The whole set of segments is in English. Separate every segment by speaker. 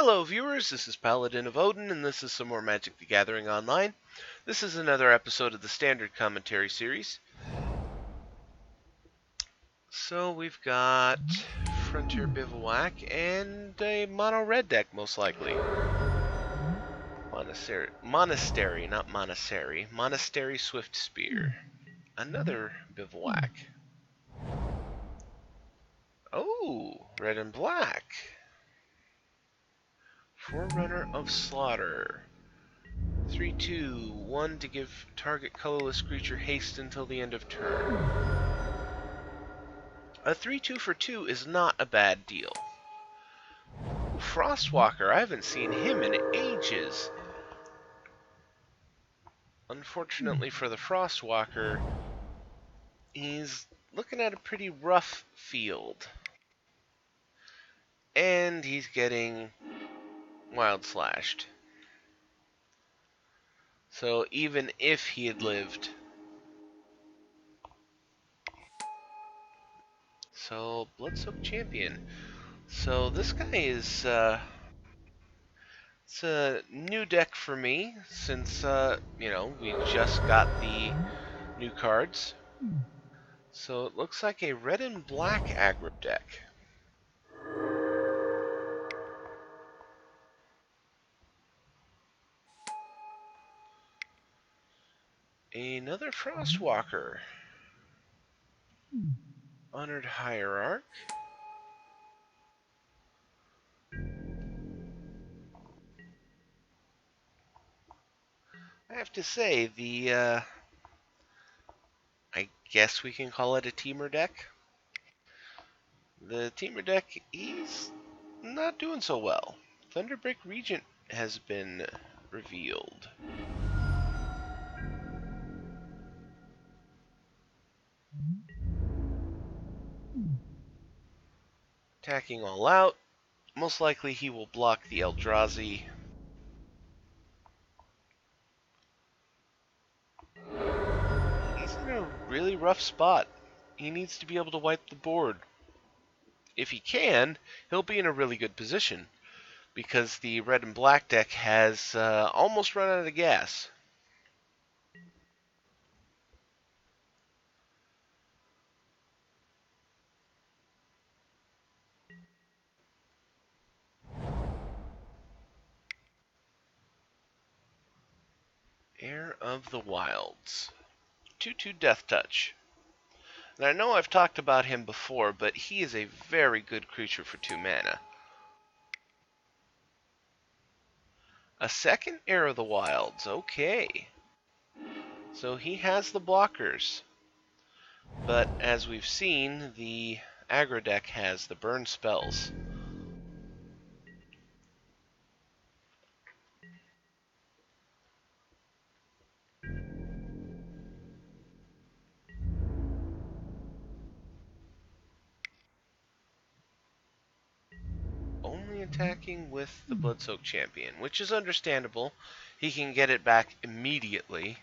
Speaker 1: Hello viewers, this is Paladin of Odin, and this is some more Magic the Gathering Online. This is another episode of the Standard Commentary series. So we've got Frontier Bivouac and a mono red deck, most likely. Monastery, not Monastery. Monastery Swift Spear. Another Bivouac. Oh, red and black. Forerunner of Slaughter. 3/2, 1 to give target colorless creature haste until the end of turn. A 3/2 for 2 is not a bad deal. Frostwalker, I haven't seen him in ages. Unfortunately for the Frostwalker, he's looking at a pretty rough field. And he's getting wild slashed. So even if he had lived... So, Bloodsoaked Champion. So this guy is, it's a new deck for me since, we just got the new cards. So it looks like a red and black aggro deck. Another Frostwalker. Honored Hierarch. I have to say, I guess we can call it a Temur deck. The Temur deck, he's not doing so well. Thunderbreak Regent has been revealed. Attacking all out. Most likely he will block the Eldrazi. He's in a really rough spot. He needs to be able to wipe the board. If he can, he'll be in a really good position, because the red and black deck has almost run out of gas. Heir of the Wilds. 2/2 Death Touch. Now, I know I've talked about him before, but he is a very good creature for 2 mana. A second Heir of the Wilds, okay. So he has the blockers. But as we've seen, the aggro deck has the burn spells. Only attacking with the Bloodsoaked Champion, which is understandable. He can get it back immediately.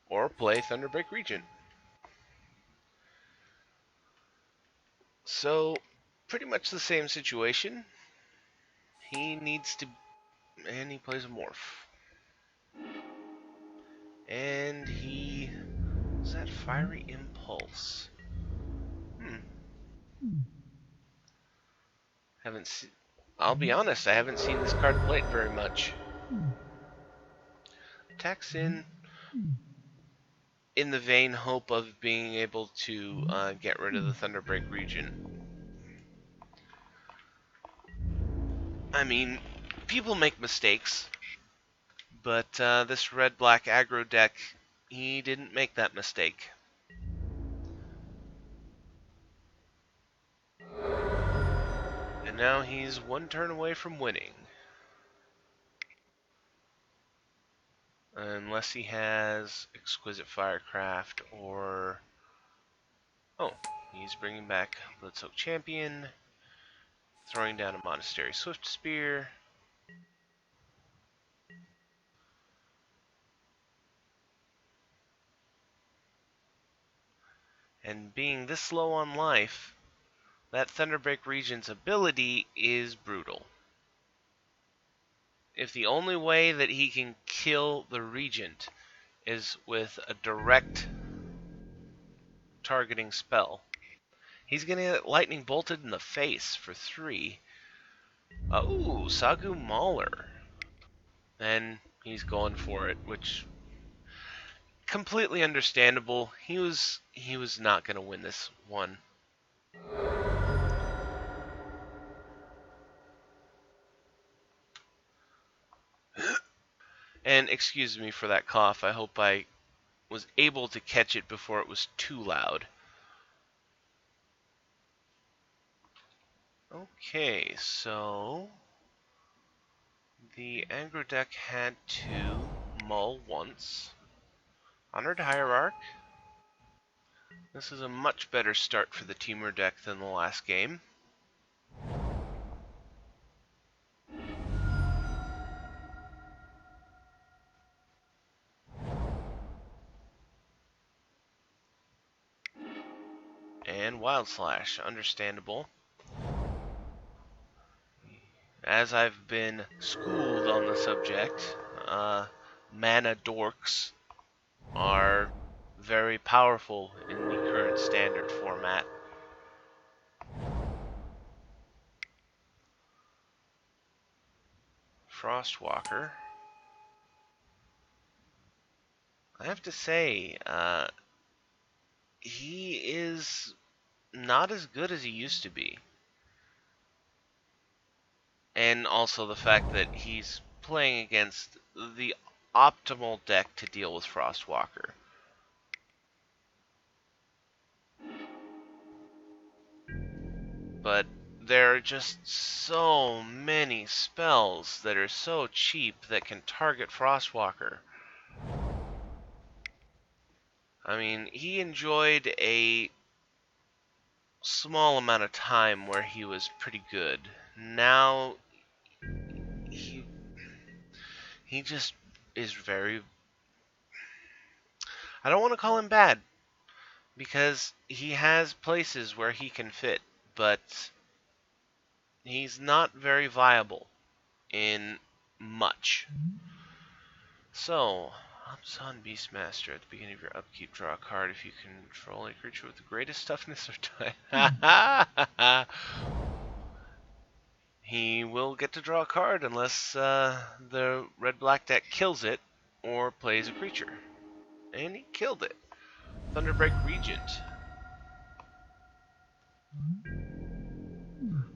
Speaker 1: Or play Thunderbreak Regent. So, pretty much the same situation. He needs to... And he plays a Morph. And he... Is that Fiery Impulse? Haven't seen... I'll be honest, I haven't seen this card played very much. Attacks in the vain hope of being able to get rid of the Thunderbreak Regent. I mean, people make mistakes, but this red-black aggro deck, he didn't make that mistake. And now he's 1 turn away from winning. Unless he has Exquisite Firecraft or... Oh, he's bringing back Bloodsoaked Champion, throwing down a Monastery Swift Spear. And being this low on life, that Thunderbreak Regent's ability is brutal. If the only way that he can kill the Regent is with a direct targeting spell, he's going to get lightning bolted in the face for 3. Oh, Sagu Mauler. And he's going for it, which completely understandable. He was not going to win this one. And excuse me for that cough. I hope I was able to catch it before it was too loud. Okay, so the Aggro deck had to mull once. Honored Hierarch. This is a much better start for the Temur deck than the last game. And Wild Slash, understandable. As I've been schooled on the subject, mana dorks are very powerful in the current standard format. Frostwalker. I have to say, he is not as good as he used to be. And also the fact that he's playing against the optimal deck to deal with Frostwalker. But there are just so many spells that are so cheap that can target Frostwalker. I mean, he enjoyed a small amount of time where he was pretty good. Now he just is very, I don't want to call him bad because he has places where he can fit, but he's not very viable in much. So, Abzan Beastmaster. At the beginning of your upkeep, draw a card if you control a creature with the greatest toughness or time. He will get to draw a card unless the red-black deck kills it or plays a creature. And he killed it. Thunderbreak Regent.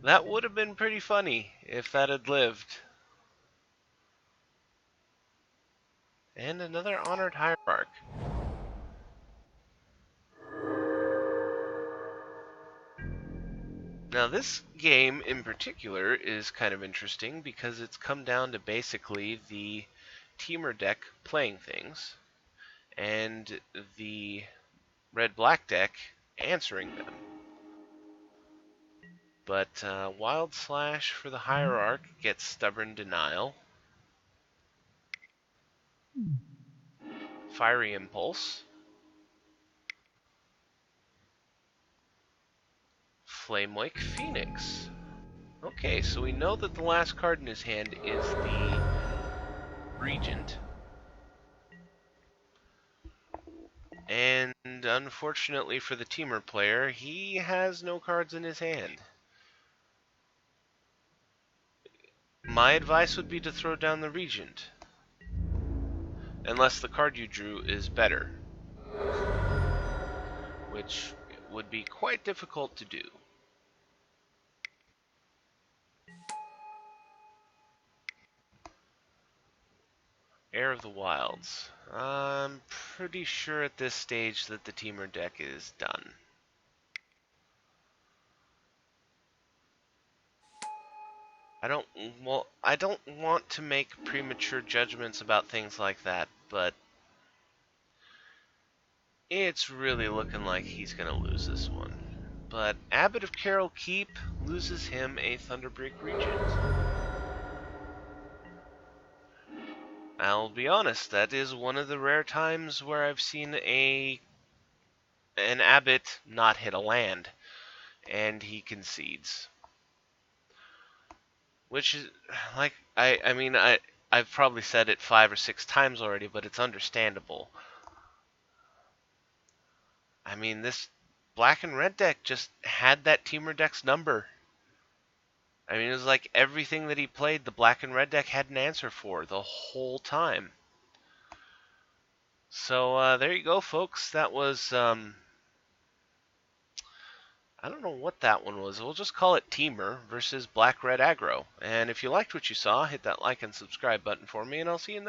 Speaker 1: That would have been pretty funny if that had lived. And another Honored Hierarch. Now this game in particular is kind of interesting because it's come down to basically the Temur deck playing things and the red-black deck answering them. But Wild Slash for the Hierarch gets Stubborn Denial. Fiery Impulse. Flamewake Phoenix. Okay, so we know that the last card in his hand is the Regent. And unfortunately for the Temur player, he has no cards in his hand. My advice would be to throw down the Regent. Unless the card you drew is better. Which would be quite difficult to do. Heir of the Wilds. I'm pretty sure at this stage that the Temur deck is done. I don't want to make premature judgments about things like that, but it's really looking like he's going to lose this one. But Abbot of Carroll Keep loses him a Thunderbreak Regent. I'll be honest, that is one of the rare times where I've seen an Abbott not hit a land, and he concedes. Which is, like, I've probably said it 5 or 6 times already, but it's understandable. I mean, this black and red deck just had that Temur deck's number. I mean, it was like everything that he played, the black and red deck had an answer for the whole time. So there you go, folks. That was, I don't know what that one was. We'll just call it Temur versus Black Red Aggro. And if you liked what you saw, hit that like and subscribe button for me, and I'll see you in the